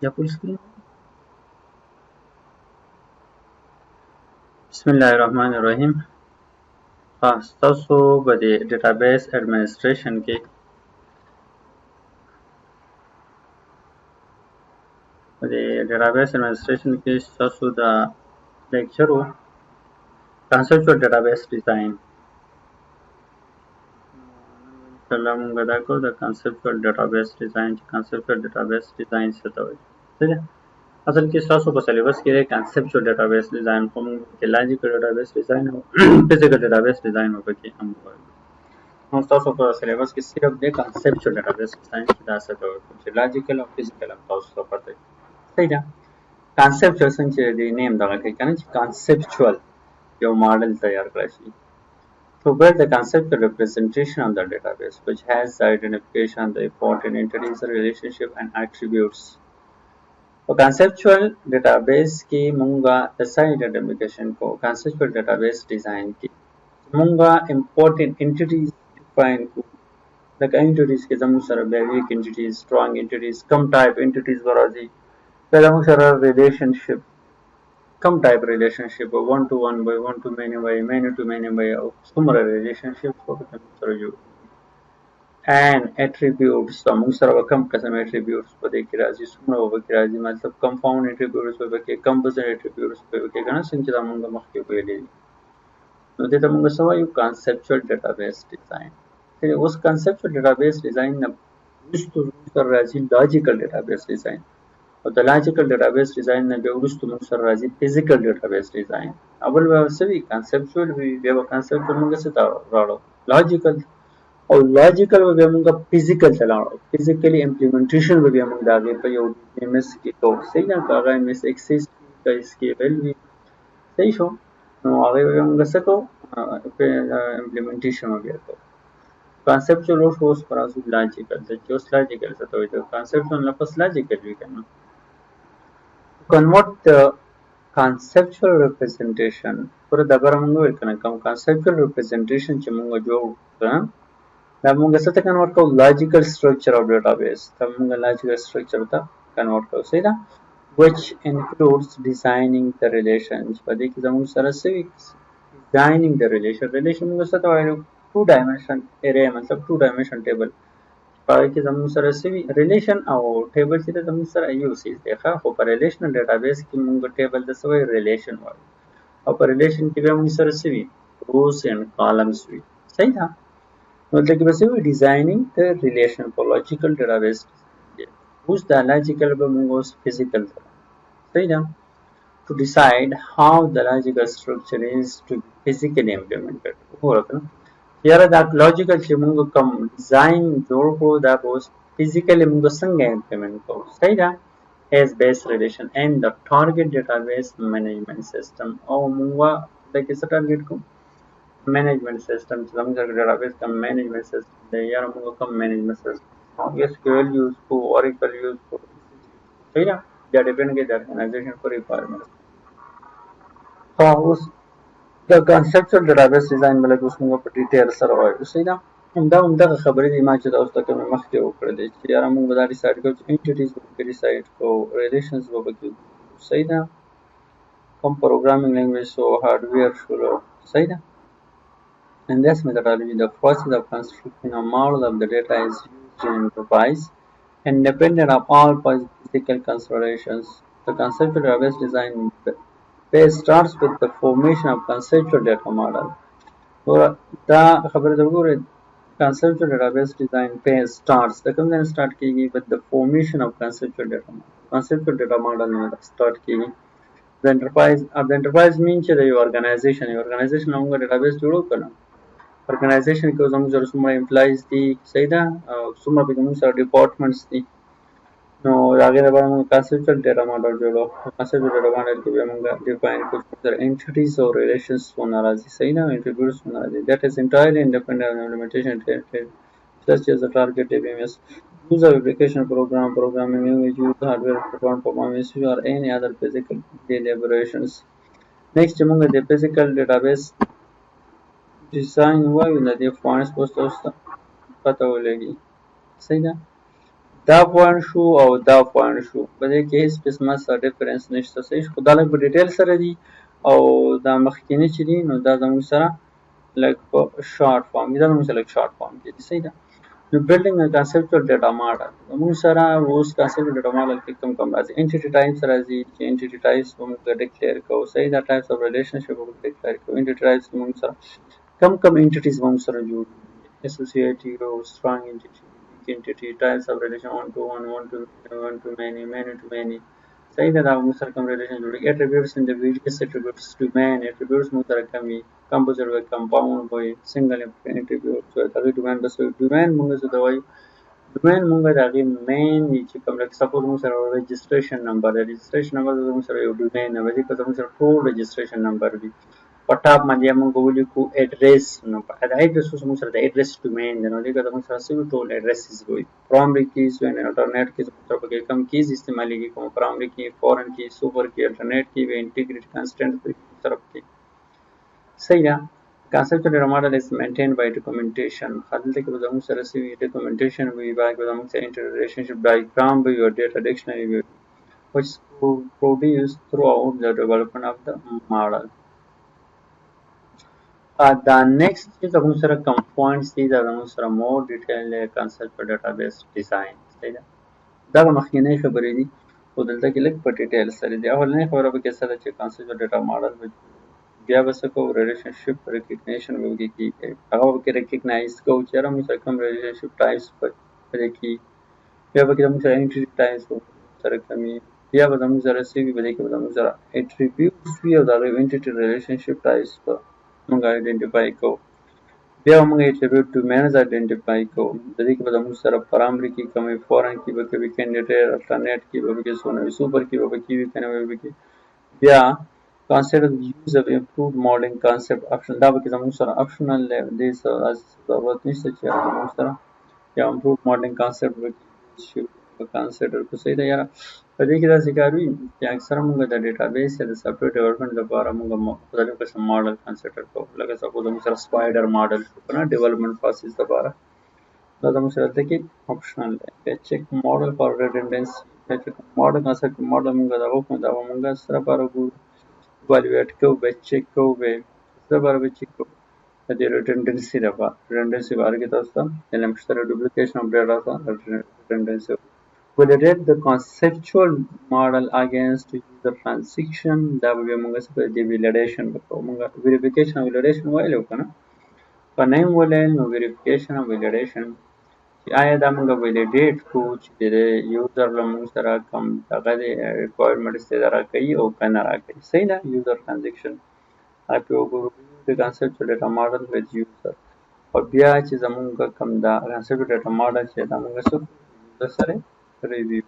या full screen बिस्मिल्लाहिर्रहमानिर्रहीम तاسو به د ډیټابیس اډمنسټریشن کې د ډیټابیس اډمنسټریشن کې تاسو د لیکچر کنسپچوال ډیټابیس ډیزاین کله موږ دا کوو د کنسپچوال ډیټابیس ډیزاین کنسپچوال ډیټابیس ډیزاین څه ته وایي اصل کې تاسو په سلیبس کې کنسپچوال ډیټابیس ډیزاین کوم کې لاجیکل ډیټابیس ډیزاین او فزیکل ډیټابیس ډیزاین وکړي هم وایي نو تاسو په سلیبس کې صرف د کنسپچوال ډیټابیس ډیزاین کې دا څه ته وایي چې لاجیکل او فزیکل هم تاسو ته پته وي صحیح ده کنسپچوال څنګه د نیم دغه کوي کنه چې کنسپچوال یو ماډل تیار کړی شي to build the conceptual representation of the database which has the identification of the important entities, relationship and attributes. په conceptual database کې مونږه د سای identification کو conceptual database design کې مونږه important entities define کو لکه entities کې زموږ سره weak entities, strong entities, کم type entities ورځي دا زموږ سره relationship کم type relationship one to one by one to many to many by او څومره relationship په سره جوړ and attributes موږ سره کم قسم attributes په دې کې راځي څومره په کې راځي مطلب compound attributes په کې composite attributes په کې کنه څنګه دا موږ مخکې ویلې نو دې ته موږ سوایو conceptual database design اوس conceptual database design نه وروسته راځي logical database design او د لاجیکل ډیټابیس ډیزاین نه بیا وروسته موږ سره راځي فزیکل ډیټابیس ډیزاین اول به څه وي کنسپچوال وي بیا به کنسپچوال موږ څه ته راوړو لاجیکل او لاجیکل به بیا موږ فزیکل ته لاړو فزیکلی امپلیمنټیشن به بیا موږ د هغې په یو ایم ایس کې کوو صحیح ده که هغه ایم ایس ایکسیس که اس کې ویل وي صحیح شو نو هغې به بیا موږ څه کوو امپلیمنټیشن به بیا کوو کنسپچوال اوس پر راځو لاجیکل ته چې اوس لاجیکل څه ته وایي د کنسپچوال نه پس لاجیکل وي که نه convert the conceptual representation پر دا بر موږ ویل کنه کوم conceptual representation چې موږ جوړ کړو دا موږ څه ته کنورټ کوو logical structure of database دا موږ logical structure ته کنورټ کوو صحیح ده which includes designing the relations په دې کې زموږ سره سوي designing the relation موږ څه ته وایو 2 dimension array مطلب 2 dimension table پای کې زموږ سره سوي ریلیشن او ټیبل چې زموږ سره یو سیز دی خو په ریلیشنل ډیټابیس کې موږ ټیبل د سوي ریلیشن وایو او په ریلیشن کې به موږ سره سوي روز اینڈ کالمز وي صحیح ده نو دلته به سوي ډیزاینینګ د ریلیشن په لاجیکل ډیټابیس اوس د لاجیکل به موږ اوس فزیکل صحیح ده to decide how the logical structure is to be physically implemented وګورئ یاره دا لاجیکل چې موږ کوم ډیزاین جوړ کړو دا به اوس فزیکلی موږ څنګه امپلیمنٹ کوو صحیح ده as base relation and the target database management system او موږ د کې څه ټارګټ کوو management system چې زموږ د database کوم management system دی یاره موږ کوم management system SQL یوز کوو Oracle یوز کوو صحیح ده دا ډیپینډ کوي د organization پر requirement اوس د conceptual database design بلکې اوس موږ په ډیټیل سره وایو صحیح ده همدغه خبرې دي ما چې تاسو ته کومې مخکې وکړلې چې یاره موږ به دا ډیسایډ کوو چې انټیټیز به پکې ډیسایډ کوو ریلیشنز به پکې صحیح ده کوم پروګرامینګ لینګویج شو هارډویر شولو صحیح ده In this methodology, the process of constructing a model of the data is used in enterprise independent of all physical considerations. The conceptual database design phase starts with the formation of conceptual data model. دا خبره د وګورئ conceptual database design phase starts the کوم ځای start کیږي with the formation of conceptual data model نه start کیږي the enterprise mean چې د یو organization موږ database جوړو کنه organization کې زموږ سره څومره employees دي صحیح ده او څومره به موږ سره departments دي نو هغه لپاره موږ conceptual data model جوړو conceptual data model کې به موږ define کوو چې entities or relations ونه راځي صحیح نه attributes ونه راځي that is entirely independent of implementation such as the target DBMS use of application programming language use hardware performance or any other physical deliberations next موږ د physical database design وایو د دې فونټس پوسټ پته ولګي صحیح ده دا پوینټ شو او دا پوینټ شو په دې کې هیڅ قسمه څه ډیفرنس نشته صحیح خو دا لږ په ډیټیل سره دي او دا مخکینی چې دي نو دا زموږ سره لږ په شارټ فارم دا زموږ سره لږ شارټ فارم کې دي صحیح ده نو بلډینګ ا کنسپچوال ډاټا ماډل زموږ سره اوس کنسپچوال ډاټا ماډل کې کوم راځي انټیټي ټایپس راځي چې انټیټي ټایپس موږ ډیکلیئر کوو صحیح دا ټایپس اف ریلیشنشپ موږ ډیکلیئر کوو انټیټي ټایپس موږ سره کم انټیټیز موږ سره جوړ associative or strong entity, weak entity, types of relation one to one, one to many, many to many. صحیح ده دا موږ سره کوم ریلیشن جوړي attributes in the various attributes domain attributes موږ سره کمی composite وي compound وي single attribute so دا domain بس domain موږ څه دا وایو domain موږ دا غي main چې کوم لکه سپوز موږ سره registration number registration number موږ سره یو domain نه وي که موږ سره ټول registration number وي په ټاپ باندې موږ ولیکو اډریس نو په اډریس اوس موږ سره د اډریس ډومین دی نو دغه موږ سره سوي ټول اډریسز وي پرایمري کیز او الټرنیټ کیز په توګه کې کم کیز استعماليږي کوم پرایمري کی فورن کی سوپر کی الټرنیټ کی و انټیګریټ کانسټنټ په طرف کې صحیح ده conceptual data model is maintained by documentation خلته کې به موږ سره سوي documentation وي باید به موږ سره interrelationship diagram وي او data dictionary وي which is produced throughout the development of the model the next is the Musara components these are the more detailed conceptual database design. دا مخکینی خبرې دي او دلته کې لږ په ډیټیل سره دي اولنۍ خبره به کې سره چې conceptual data model بیا به څه کوو relationship recognition به کې هغه به کې recognize کوو چې موږ سره کوم relationship types په دې کې بیا به کې موږ سره entity types سره کمی بیا به موږ سره سوي به کې موږ سره attributes وي او دا entity relationship types موږ آئیډینټیفای کوو بیا موږ attribute domains آئیډینټیفای کوو د دې کې به موږ سره پرایمري کې کومې فورن کې به کې کینډیډیټ الټرنیټ کې به کې سونه سوپر کې به کې وي کنه به کې بیا consider the use of improved modeling concept option دا به کې موږ سره optional دې ضرورت نشته چې موږ سره یا improved modeling concept به شي consider کو صحیح ده یاره په دې کې دا ذکر وي چې اکثره موږ د ډیټابیس یا د سافټویر ډیولپمنٹ لپاره موږ مختلف قسم ماډل کنسیډر کوو لکه سپوز موږ سره سپایډر ماډل کنه ډیولپمنٹ پروسس لپاره دا موږ سره د کې آپشنل دی چیک ماډل فار ریډنډنسي چیک ماډل کنسپټ ماډل موږ دا وکړو دا موږ سره لپاره ایوالویټ کوو به چیک کوو به سره لپاره چیک کوو د ریډنډنسي لپاره ریډنډنسي باره کې تاسو ته علم شته ډوپلیکیشن اف ډاټا ریډنډنسي validate the conceptual model against user transaction دا به موږ څه د validation وکړو موږ verification او validation وایلو کنه په نیم ولین نو verification او validation چې آیا دا موږ validate کوو چې د یوزر له موږ سره کوم دغه requirements ته راکړي او کنه راکړي صحیح ده user transaction په وګورو د conceptual data model with user او بیا چې زموږ کوم دا conceptual data model چې دا موږ څه سره review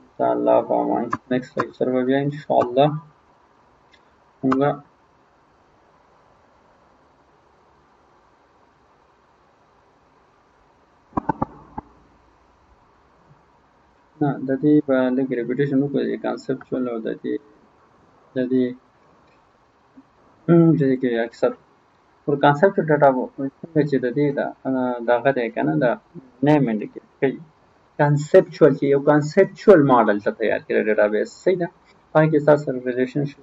inshallah فامان next lecture में भी inshallah होगा ना ददी like repetition को ये conceptual और ददी के अक्सर और conceptual data वो چې دदी دا غته کنه دا name indicate کوي conceptual چې یو conceptual model ته تیار کړی ډیټابیس صحیح ده پای کې تاسو ریلیشنشپ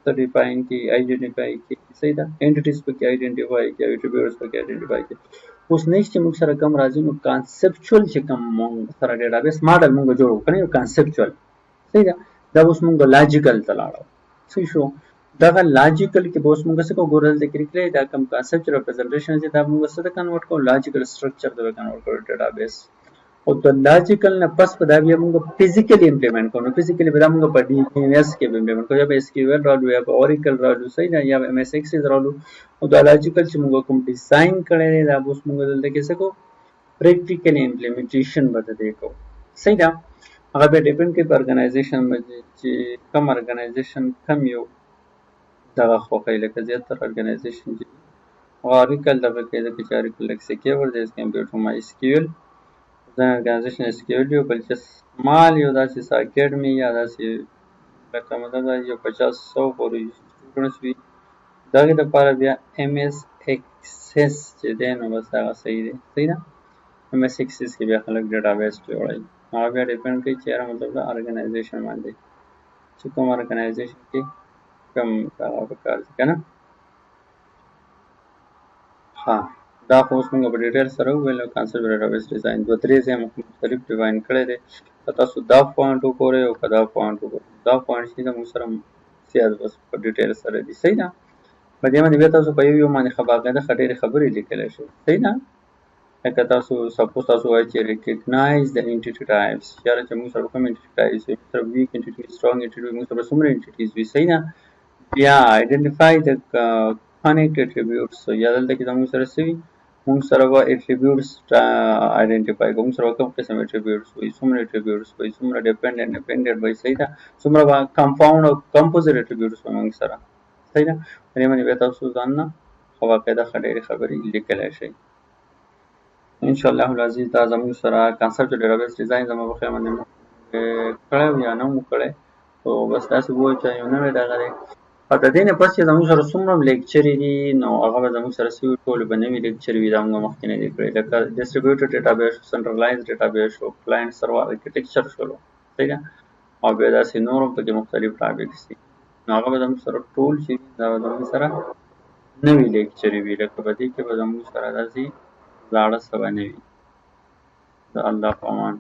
ته ډیفاین کی آئیډینټیفای کی صحیح ده انټیټیز په کې آئیډینټیفای کی اټریبیوټس په کې آئیډینټیفای کی اوس نیکسټ موږ سره کوم راځي نو conceptual چې کوم موږ سره ډیټابیس ماډل موږ جوړو کنه یو conceptual صحیح ده دا اوس موږ لاجیکل ته لاړو صحیح شو دغه لاجیکل کې به اوس موږ څه کوو ګورل د کریکلې دا کوم conceptual representation چې دا موږ څه کنورټ کوو لاجیکل سټرکچر ته کنورټ کوو ډیټابیس او د لاجیکل نه پس په دا بیا موږ فزیکلی امپلیمنٹ کوو فزیکلی به موږ په ډي ام اس کې امپلیمنٹ کوو یا په اس کیو ال رالو یا په اوریکل رالو صحیح ده یا ام اس ایکسس رالو او دا لاجیکل چې موږ کوم ډیزاین کړی دی دا اوس موږ دلته کې څه کوو پریکټیکلی امپلیمنټیشن به دې کوو صحیح ده هغه به ډیپند کوي په ارګنایزیشن باندې چې کوم ارګنایزیشن کم یو دغه خوښي لکه زیاتره ارګنایزیشن چې اوریکل دغه کې د کچاري کلیک سکیور د کمپیوټر مای اس کیو ال the organization is scheduled بل چې مال یو داسې اکیډمي یا داسې لکه مطلب یو 50-100 پورې سټوډنټس وي دغه لپاره بیا ام اس ایکسس چې دی نو بس هغه صحیح دی صحیح ده MS Access کې بیا خلک ډیټابیس جوړوي. هغه بیا ډیپینډ کوي چې یاره مطلب د ارګنایزیشن باندې چې کوم ارګنایزیشن کې کوم هغه پکار دي که نه. ها دا خو اوس موږ په ډیټیل سره وویل. کانسپټ ډیټابیس ډیزاین دوه درې ځایه مختلف ډیزاین کړی دی. که تاسو دا پوینټ وګورئ او که دا پوینټ وګورئ، دا پوینټ چې زموږ سره زیات بس په ډیټیل سره دي. صحیح ده. په دې باندې بیا تاسو په یو یو باندې باقاعده ډېرې خبرې لیکلی شئ. صحیح ده. لکه تاسو سپوز تاسو وایئ چې ریکګنایز د انټیټي ټایپس، یاره چې موږ سره کوم انټیټي ټایپس وي، موږ سره ویک انټیټي وي، سټرونګ انټیټي وي، موږ سره څومره انټیټیز وي. صحیح ده. بیا آیډنټیفای د کانیکټ اټریبیوټس، یا دلته کې زموږ سره څه وي، موږ سره به اټریبیوټس آیډنټیفای کوو. موږ سره به کوم قسم اټریبیوټس وي، څومره اټریبیوټس وي، څومره ډیپینډنټ ډیپینډنټ وي. صحیح ده. څومره به کمپاوند او کمپوزیټ اټریبیوټس وي موږ سره. صحیح ده. په دې باندې بیا تاسو ځان نه باقاعده ډېرې خبرې لیکلی شئ. انشاءالله العزیز دا زموږ سره کانسپټ ډیټابیس ډیزاین زما په خیال باندې کړی یا نه مو کړی، خو بس داسې ووایو چې یو نوی دغه دی. او د دې نه پس چې زموږ سره څومره لیکچرې دي نو هغه به زموږ سره څه وي، ټولې به نوي لیکچرې وي. دا موږ مخکې نه دي کړي، لکه ډسټریبیوټډ ډیټابیس شو، سنټرلایز ډیټابیس شو، کلاینټ سرور آرکیټیکچر شولو. صحیح ده. او بیا داسې نور هم پکې مختلف ټاپکس دي. نو هغه به زموږ سره ټول چې دا به زموږ سره نوي لیکچرې وي، لکه په دې کې به زموږ سره داسې زاړه څه به نه وي. د الله په امان.